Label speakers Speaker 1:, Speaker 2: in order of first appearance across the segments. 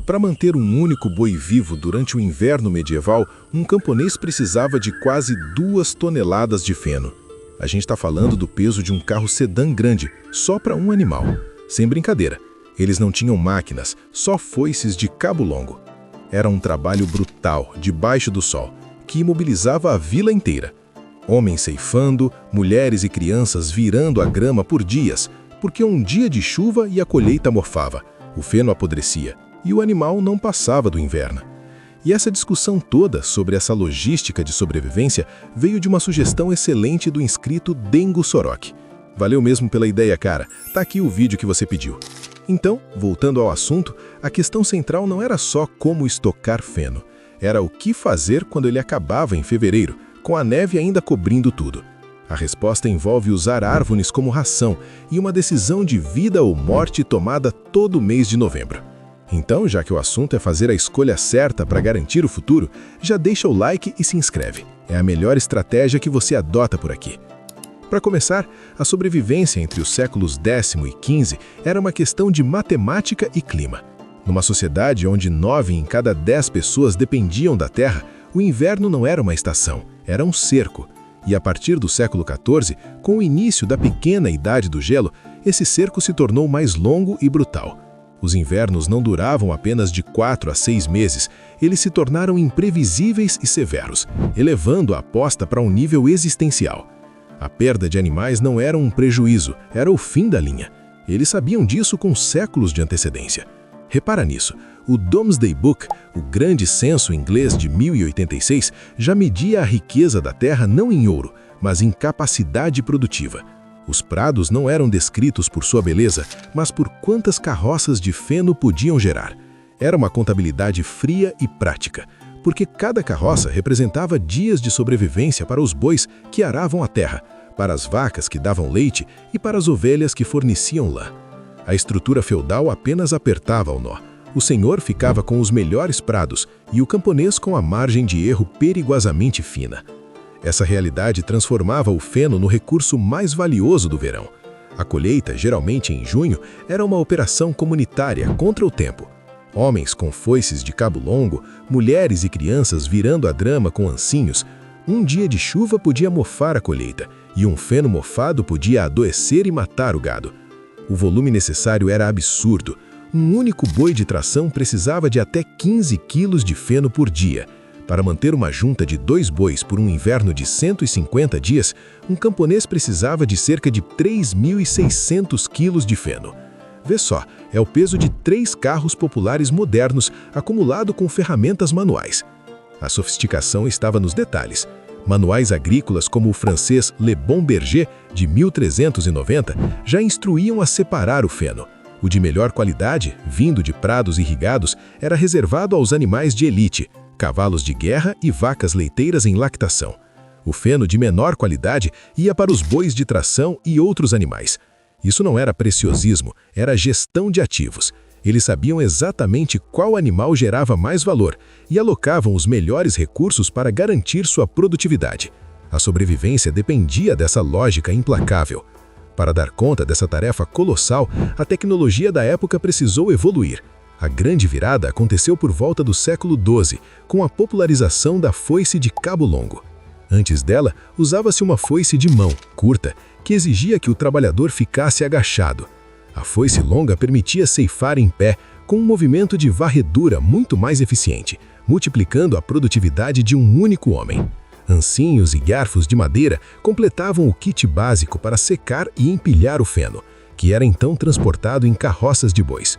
Speaker 1: Para manter um único boi vivo durante o inverno medieval, um camponês precisava de quase 2 toneladas de feno. A gente está falando do peso de um carro sedã grande, só para um animal. Sem brincadeira, eles não tinham máquinas, só foices de cabo longo. Era um trabalho brutal, debaixo do sol, que imobilizava a vila inteira. Homens ceifando, mulheres e crianças virando a grama por dias, porque um dia de chuva e a colheita mofava, o feno apodrecia e o animal não passava do inverno. E essa discussão toda sobre essa logística de sobrevivência veio de uma sugestão excelente do inscrito Dengo Sorok. Valeu mesmo pela ideia, cara. Tá aqui o vídeo que você pediu. Então, voltando ao assunto, a questão central não era só como estocar feno. Era o que fazer quando ele acabava em fevereiro, com a neve ainda cobrindo tudo. A resposta envolve usar árvores como ração e uma decisão de vida ou morte tomada todo mês de novembro. Então, já que o assunto é fazer a escolha certa para garantir o futuro, já deixa o like e se inscreve. É a melhor estratégia que você adota por aqui. Para começar, a sobrevivência entre os séculos X e XV era uma questão de matemática e clima. Numa sociedade onde 9 em cada 10 pessoas dependiam da terra, o inverno não era uma estação, era um cerco. E a partir do século XIV, com o início da pequena idade do gelo, esse cerco se tornou mais longo e brutal. Os invernos não duravam apenas de 4 a 6 meses, eles se tornaram imprevisíveis e severos, elevando a aposta para um nível existencial. A perda de animais não era um prejuízo, era o fim da linha. Eles sabiam disso com séculos de antecedência. Repara nisso, o Domesday Book, o grande censo inglês de 1086, já media a riqueza da terra não em ouro, mas em capacidade produtiva. Os prados não eram descritos por sua beleza, mas por quantas carroças de feno podiam gerar. Era uma contabilidade fria e prática, porque cada carroça representava dias de sobrevivência para os bois que aravam a terra, para as vacas que davam leite e para as ovelhas que forneciam lã. A estrutura feudal apenas apertava o nó. O senhor ficava com os melhores prados e o camponês com a margem de erro perigosamente fina. Essa realidade transformava o feno no recurso mais valioso do verão. A colheita, geralmente em junho, era uma operação comunitária contra o tempo. Homens com foices de cabo longo, mulheres e crianças virando a grama com ancinhos. Um dia de chuva podia mofar a colheita, e um feno mofado podia adoecer e matar o gado. O volume necessário era absurdo. Um único boi de tração precisava de até 15 quilos de feno por dia. Para manter uma junta de 2 bois por um inverno de 150 dias, um camponês precisava de cerca de 3.600 quilos de feno. Vê só, é o peso de 3 carros populares modernos acumulado com ferramentas manuais. A sofisticação estava nos detalhes. Manuais agrícolas como o francês Le Bon Berger, de 1390, já instruíam a separar o feno. O de melhor qualidade, vindo de prados irrigados, era reservado aos animais de elite, cavalos de guerra e vacas leiteiras em lactação. O feno de menor qualidade ia para os bois de tração e outros animais. Isso não era preciosismo, era gestão de ativos. Eles sabiam exatamente qual animal gerava mais valor e alocavam os melhores recursos para garantir sua produtividade. A sobrevivência dependia dessa lógica implacável. Para dar conta dessa tarefa colossal, a tecnologia da época precisou evoluir. A grande virada aconteceu por volta do século XII, com a popularização da foice de cabo longo. Antes dela, usava-se uma foice de mão, curta, que exigia que o trabalhador ficasse agachado. A foice longa permitia ceifar em pé, com um movimento de varredura muito mais eficiente, multiplicando a produtividade de um único homem. Ancinhos e garfos de madeira completavam o kit básico para secar e empilhar o feno, que era então transportado em carroças de bois.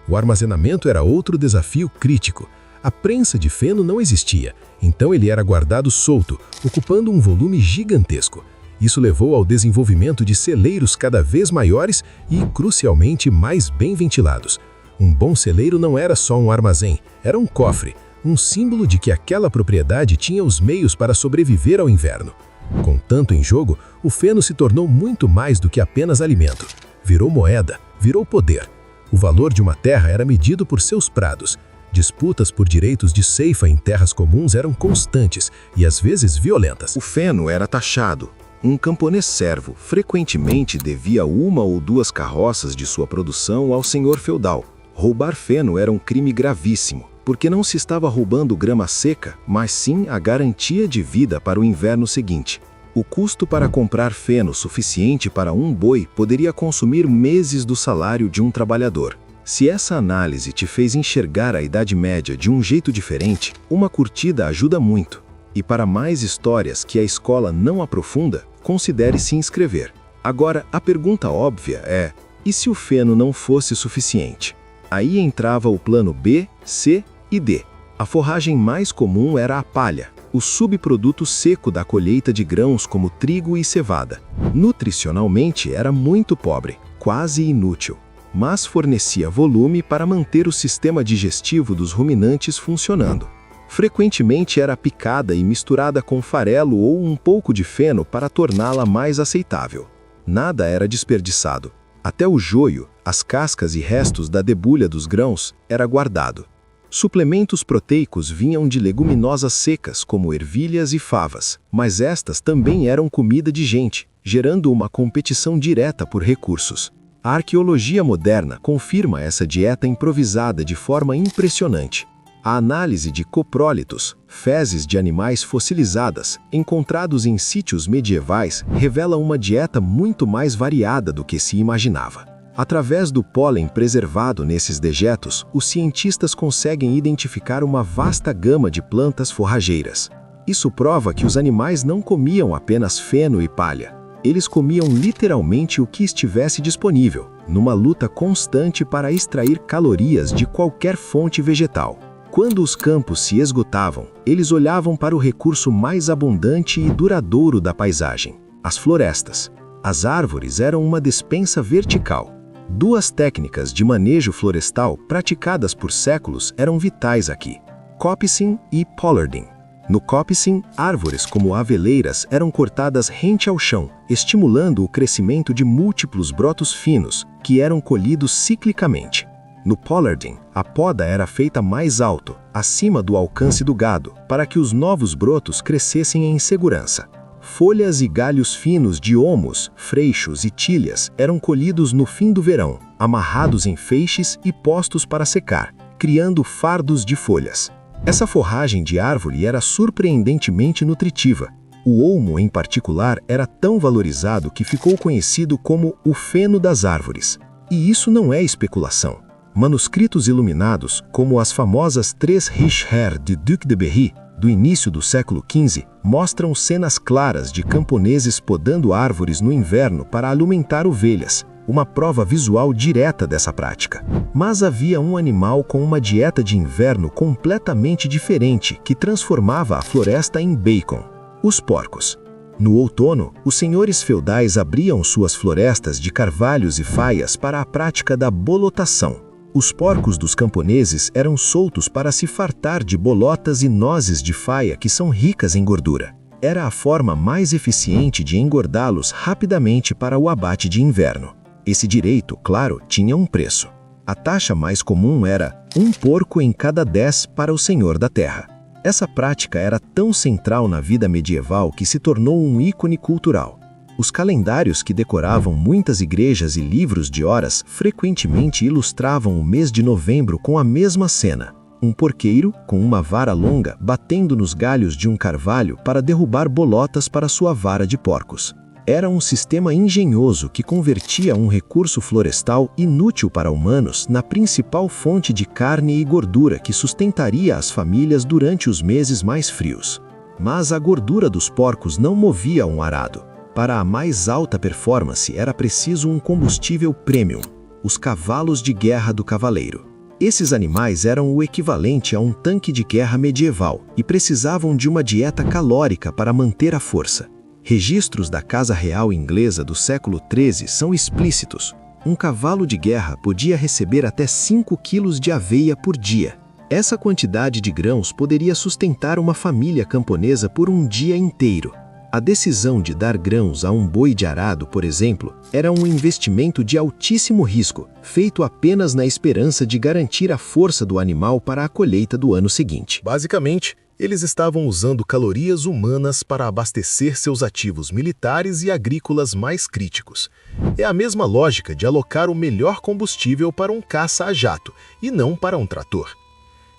Speaker 1: O armazenamento era outro desafio crítico. A prensa de feno não existia, então ele era guardado solto, ocupando um volume gigantesco. Isso levou ao desenvolvimento de celeiros cada vez maiores e, crucialmente, mais bem ventilados. Um bom celeiro não era só um armazém, era um cofre, um símbolo de que aquela propriedade tinha os meios para sobreviver ao inverno. Com tanto em jogo, o feno se tornou muito mais do que apenas alimento. Virou moeda, virou poder. O valor de uma terra era medido por seus prados. Disputas por direitos de ceifa em terras comuns eram constantes e às vezes violentas.
Speaker 2: O feno era taxado. Um camponês servo frequentemente devia 1 ou 2 carroças de sua produção ao senhor feudal, Roubar feno era um crime gravíssimo, porque não se estava roubando grama seca, mas sim a garantia de vida para o inverno seguinte. O custo para comprar feno suficiente para um boi poderia consumir meses do salário de um trabalhador. Se essa análise te fez enxergar a Idade Média de um jeito diferente, uma curtida ajuda muito. E para mais histórias que a escola não aprofunda, considere se inscrever. Agora, a pergunta óbvia é: e se o feno não fosse suficiente? Aí entrava o plano B, C e D. A forragem mais comum era a palha, o subproduto seco da colheita de grãos como trigo e cevada. Nutricionalmente era muito pobre, quase inútil, mas fornecia volume para manter o sistema digestivo dos ruminantes funcionando. Frequentemente era picada e misturada com farelo ou um pouco de feno para torná-la mais aceitável. Nada era desperdiçado. Até o joio, as cascas e restos da debulha dos grãos, era guardado. Suplementos proteicos vinham de leguminosas secas, como ervilhas e favas, mas estas também eram comida de gente, gerando uma competição direta por recursos. A arqueologia moderna confirma essa dieta improvisada de forma impressionante. A análise de coprólitos, fezes de animais fossilizadas, encontrados em sítios medievais, revela uma dieta muito mais variada do que se imaginava. Através do pólen preservado nesses dejetos, os cientistas conseguem identificar uma vasta gama de plantas forrageiras. Isso prova que os animais não comiam apenas feno e palha. Eles comiam literalmente o que estivesse disponível, numa luta constante para extrair calorias de qualquer fonte vegetal. Quando os campos se esgotavam, eles olhavam para o recurso mais abundante e duradouro da paisagem: as florestas. As árvores eram uma despensa vertical. Duas técnicas de manejo florestal praticadas por séculos eram vitais aqui: coppicing e pollarding. No coppicing, árvores como aveleiras eram cortadas rente ao chão, estimulando o crescimento de múltiplos brotos finos, que eram colhidos ciclicamente. No pollarding, a poda era feita mais alto, acima do alcance do gado, para que os novos brotos crescessem em segurança. Folhas e galhos finos de olmos, freixos e tilhas eram colhidos no fim do verão, amarrados em feixes e postos para secar, criando fardos de folhas. Essa forragem de árvore era surpreendentemente nutritiva. O olmo, em particular, era tão valorizado que ficou conhecido como o feno das árvores. E isso não é especulação. Manuscritos iluminados, como as famosas Três Riches de Duc de Berry, do início do século XV, mostram cenas claras de camponeses podando árvores no inverno para alimentar ovelhas, uma prova visual direta dessa prática. Mas havia um animal com uma dieta de inverno completamente diferente que transformava a floresta em bacon: os porcos. No outono, os senhores feudais abriam suas florestas de carvalhos e faias para a prática da bolotação. Os porcos dos camponeses eram soltos para se fartar de bolotas e nozes de faia que são ricas em gordura. Era a forma mais eficiente de engordá-los rapidamente para o abate de inverno. Esse direito, claro, tinha um preço. A taxa mais comum era 1 porco em cada 10 para o senhor da terra. Essa prática era tão central na vida medieval que se tornou um ícone cultural. Os calendários que decoravam muitas igrejas e livros de horas frequentemente ilustravam o mês de novembro com a mesma cena: um porqueiro, com uma vara longa, batendo nos galhos de um carvalho para derrubar bolotas para sua vara de porcos. Era um sistema engenhoso que convertia um recurso florestal inútil para humanos na principal fonte de carne e gordura que sustentaria as famílias durante os meses mais frios. Mas a gordura dos porcos não movia um arado. Para a mais alta performance era preciso um combustível premium: os cavalos de guerra do cavaleiro. Esses animais eram o equivalente a um tanque de guerra medieval e precisavam de uma dieta calórica para manter a força. Registros da Casa Real Inglesa do século XIII são explícitos. Um cavalo de guerra podia receber até 5 quilos de aveia por dia. Essa quantidade de grãos poderia sustentar uma família camponesa por um dia inteiro. A decisão de dar grãos a um boi de arado, por exemplo, era um investimento de altíssimo risco, feito apenas na esperança de garantir a força do animal para a colheita do ano seguinte.
Speaker 1: Basicamente, Eles estavam usando calorias humanas para abastecer seus ativos militares e agrícolas mais críticos. É a mesma lógica de alocar o melhor combustível para um caça a jato e não para um trator.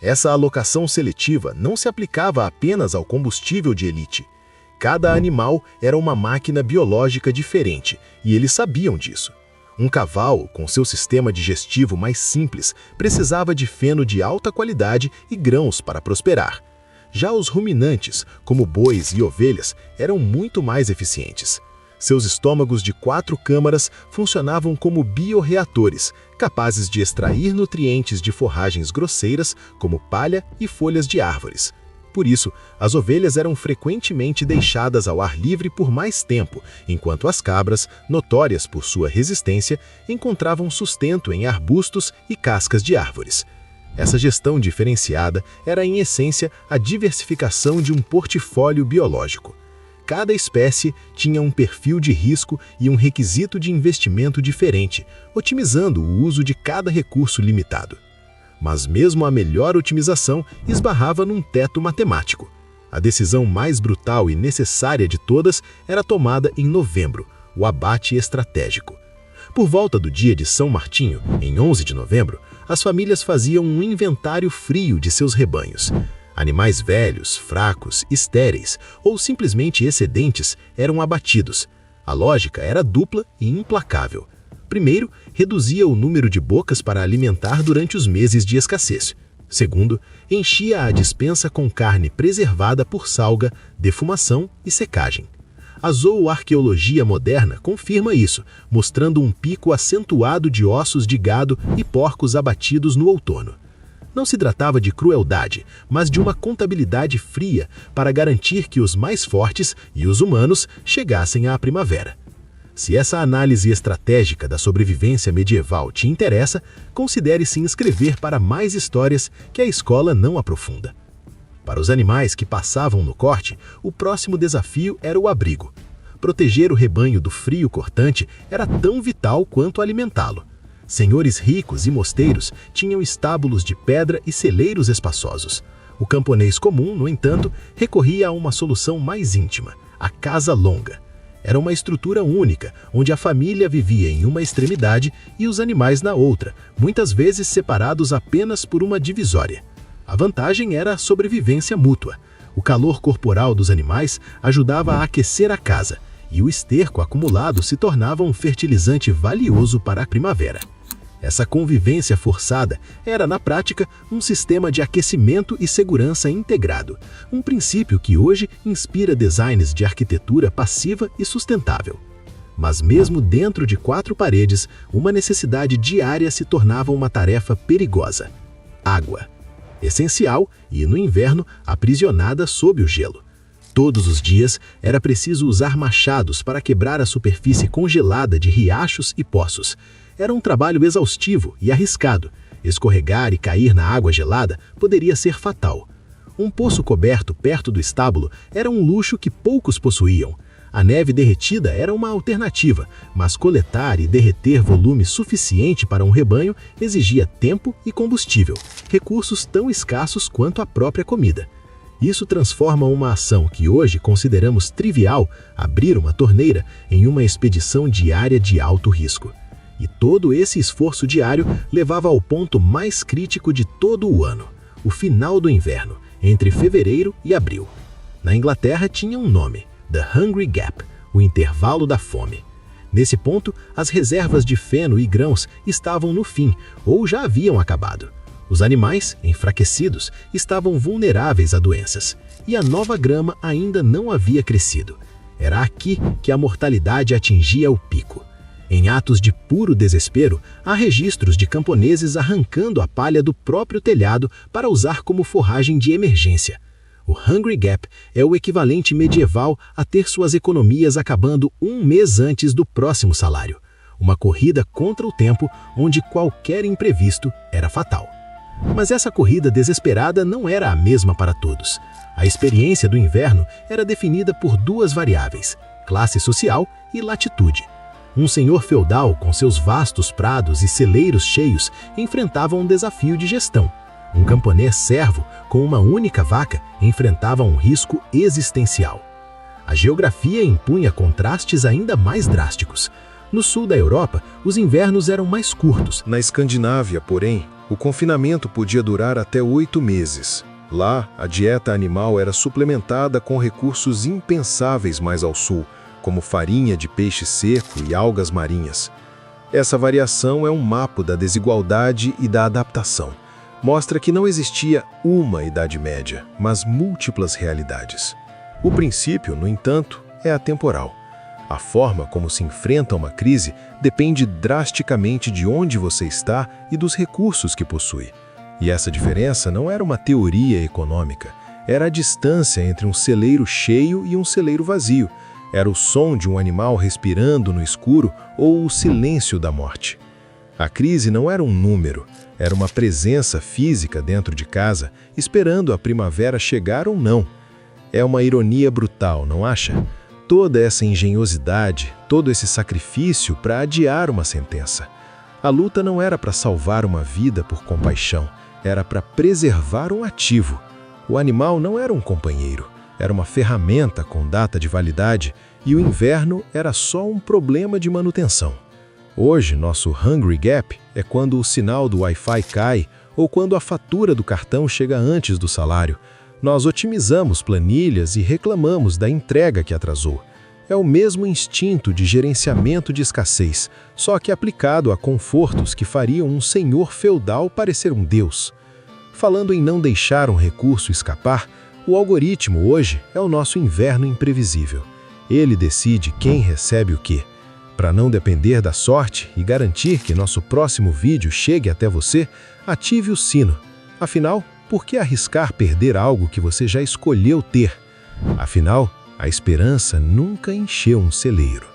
Speaker 1: Essa alocação seletiva não se aplicava apenas ao combustível de elite. Cada animal era uma máquina biológica diferente e eles sabiam disso. Um cavalo, com seu sistema digestivo mais simples, precisava de feno de alta qualidade e grãos para prosperar. Já os ruminantes, como bois e ovelhas, eram muito mais eficientes. Seus estômagos de 4 câmaras funcionavam como bioreatores, capazes de extrair nutrientes de forragens grosseiras, como palha e folhas de árvores. Por isso, as ovelhas eram frequentemente deixadas ao ar livre por mais tempo, enquanto as cabras, notórias por sua resistência, encontravam sustento em arbustos e cascas de árvores. Essa gestão diferenciada era, em essência, a diversificação de um portfólio biológico. Cada espécie tinha um perfil de risco e um requisito de investimento diferente, otimizando o uso de cada recurso limitado. Mas mesmo a melhor otimização esbarrava num teto matemático. A decisão mais brutal e necessária de todas era tomada em novembro, o abate estratégico. Por volta do dia de São Martinho, em 11 de novembro, as famílias faziam um inventário frio de seus rebanhos. Animais velhos, fracos, estéreis ou simplesmente excedentes eram abatidos. A lógica era dupla e implacável. Primeiro, reduzia o número de bocas para alimentar durante os meses de escassez. Segundo, enchia a despensa com carne preservada por salga, defumação e secagem. A zooarqueologia moderna confirma isso, mostrando um pico acentuado de ossos de gado e porcos abatidos no outono. Não se tratava de crueldade, mas de uma contabilidade fria para garantir que os mais fortes e os humanos chegassem à primavera. Se essa análise estratégica da sobrevivência medieval te interessa, considere se inscrever para mais histórias que a escola não aprofunda. Para os animais que passavam no corte, o próximo desafio era o abrigo. Proteger o rebanho do frio cortante era tão vital quanto alimentá-lo. Senhores ricos e mosteiros tinham estábulos de pedra e celeiros espaçosos. O camponês comum, no entanto, recorria a uma solução mais íntima, a casa longa. Era uma estrutura única, onde a família vivia em uma extremidade e os animais na outra, muitas vezes separados apenas por uma divisória. A vantagem era a sobrevivência mútua. O calor corporal dos animais ajudava a aquecer a casa, e o esterco acumulado se tornava um fertilizante valioso para a primavera. Essa convivência forçada era, na prática, um sistema de aquecimento e segurança integrado, um princípio que hoje inspira designs de arquitetura passiva e sustentável. Mas mesmo dentro de 4 paredes, uma necessidade diária se tornava uma tarefa perigosa: água. Essencial e, no inverno, aprisionada sob o gelo. Todos os dias era preciso usar machados para quebrar a superfície congelada de riachos e poços. Era um trabalho exaustivo e arriscado. Escorregar e cair na água gelada poderia ser fatal. Um poço coberto perto do estábulo era um luxo que poucos possuíam. A neve derretida era uma alternativa, mas coletar e derreter volume suficiente para um rebanho exigia tempo e combustível, recursos tão escassos quanto a própria comida. Isso transforma uma ação que hoje consideramos trivial, abrir uma torneira, em uma expedição diária de alto risco. E todo esse esforço diário levava ao ponto mais crítico de todo o ano, o final do inverno, entre fevereiro e abril. Na Inglaterra tinha um nome: The Hungry Gap, o intervalo da fome. Nesse ponto, as reservas de feno e grãos estavam no fim, ou já haviam acabado. Os animais, enfraquecidos, estavam vulneráveis a doenças, e a nova grama ainda não havia crescido. Era aqui que a mortalidade atingia o pico. Em atos de puro desespero, há registros de camponeses arrancando a palha do próprio telhado para usar como forragem de emergência. O Hungry Gap é o equivalente medieval a ter suas economias acabando um mês antes do próximo salário. Uma corrida contra o tempo onde qualquer imprevisto era fatal. Mas essa corrida desesperada não era a mesma para todos. A experiência do inverno era definida por 2 variáveis: classe social e latitude. Um senhor feudal com seus vastos prados e celeiros cheios enfrentava um desafio de gestão.
Speaker 3: Um camponês servo com uma única vaca enfrentava um risco existencial. A geografia impunha contrastes ainda mais drásticos. No sul da Europa, os invernos eram mais curtos.
Speaker 1: Na Escandinávia, porém, o confinamento podia durar até 8 meses. Lá, a dieta animal era suplementada com recursos impensáveis mais ao sul, como farinha de peixe seco e algas marinhas. Essa variação é um mapa da desigualdade e da adaptação. Mostra que não existia uma Idade Média, mas múltiplas realidades. O princípio, no entanto, é atemporal. A forma como se enfrenta uma crise depende drasticamente de onde você está e dos recursos que possui. E essa diferença não era uma teoria econômica, era a distância entre um celeiro cheio e um celeiro vazio. Era o som de um animal respirando no escuro ou o silêncio da morte. A crise não era um número, era uma presença física dentro de casa, esperando a primavera chegar ou não. É uma ironia brutal, não acha? Toda essa engenhosidade, todo esse sacrifício para adiar uma sentença. A luta não era para salvar uma vida por compaixão, era para preservar um ativo. O animal não era um companheiro, era uma ferramenta com data de validade e o inverno era só um problema de manutenção. Hoje, nosso Hungry Gap é quando o sinal do Wi-Fi cai ou quando a fatura do cartão chega antes do salário. Nós otimizamos planilhas e reclamamos da entrega que atrasou. É o mesmo instinto de gerenciamento de escassez, só que aplicado a confortos que fariam um senhor feudal parecer um deus. Falando em não deixar um recurso escapar, o algoritmo hoje é o nosso inverno imprevisível. Ele decide quem recebe o quê. Para não depender da sorte e garantir que nosso próximo vídeo chegue até você, ative o sino. Afinal, por que arriscar perder algo que você já escolheu ter? Afinal, a esperança nunca encheu um celeiro.